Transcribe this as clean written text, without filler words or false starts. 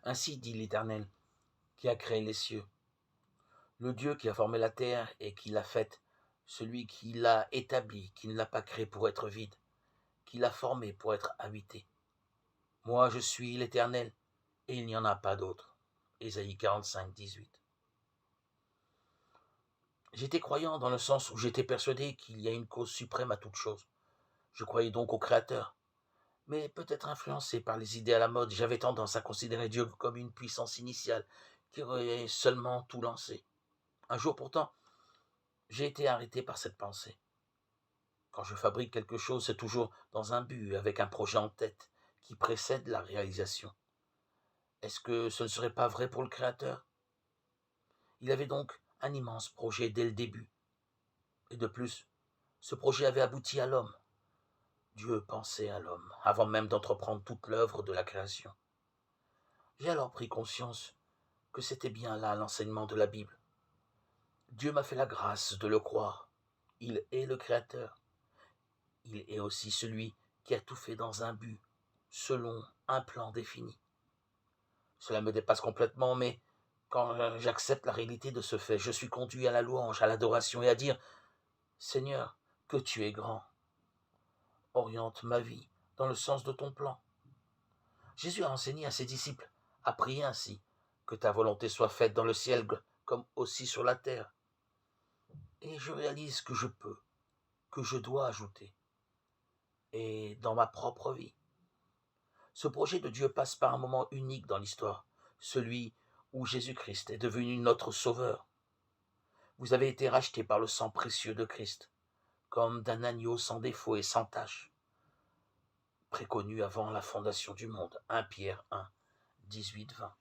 Ainsi dit l'Éternel, qui a créé les cieux, le Dieu qui a formé la terre et qui l'a faite, celui qui l'a établi, qui ne l'a pas créé pour être vide, qui l'a formé pour être habité. Moi, je suis l'Éternel, et il n'y en a pas d'autre. Ésaïe 45, 18. J'étais croyant dans le sens où j'étais persuadé qu'il y a une cause suprême à toute chose. Je croyais donc au Créateur. Mais peut-être influencé par les idées à la mode, j'avais tendance à considérer Dieu comme une puissance initiale qui aurait seulement tout lancé. Un jour pourtant, j'ai été arrêté par cette pensée. Quand je fabrique quelque chose, c'est toujours dans un but, avec un projet en tête, qui précède la réalisation. Est-ce que ce ne serait pas vrai pour le Créateur? Il avait donc un immense projet dès le début. Et de plus, ce projet avait abouti à l'homme. Dieu pensait à l'homme, avant même d'entreprendre toute l'œuvre de la création. J'ai alors pris conscience que c'était bien là l'enseignement de la Bible. Dieu m'a fait la grâce de le croire. Il est le Créateur. Il est aussi celui qui a tout fait dans un but, selon un plan défini. Cela me dépasse complètement, mais quand j'accepte la réalité de ce fait, je suis conduit à la louange, à l'adoration et à dire « Seigneur, que tu es grand. Oriente ma vie dans le sens de ton plan. » Jésus a enseigné à ses disciples à prier ainsi, que ta volonté soit faite dans le ciel comme aussi sur la terre. Et je réalise que je peux, que je dois ajouter, et dans ma propre vie. Ce projet de Dieu passe par un moment unique dans l'histoire, celui où Jésus-Christ est devenu notre Sauveur. Vous avez été rachetés par le sang précieux de Christ, comme d'un agneau sans défaut et sans tache, préconnu avant la fondation du monde. 1 Pierre 1, 18-20.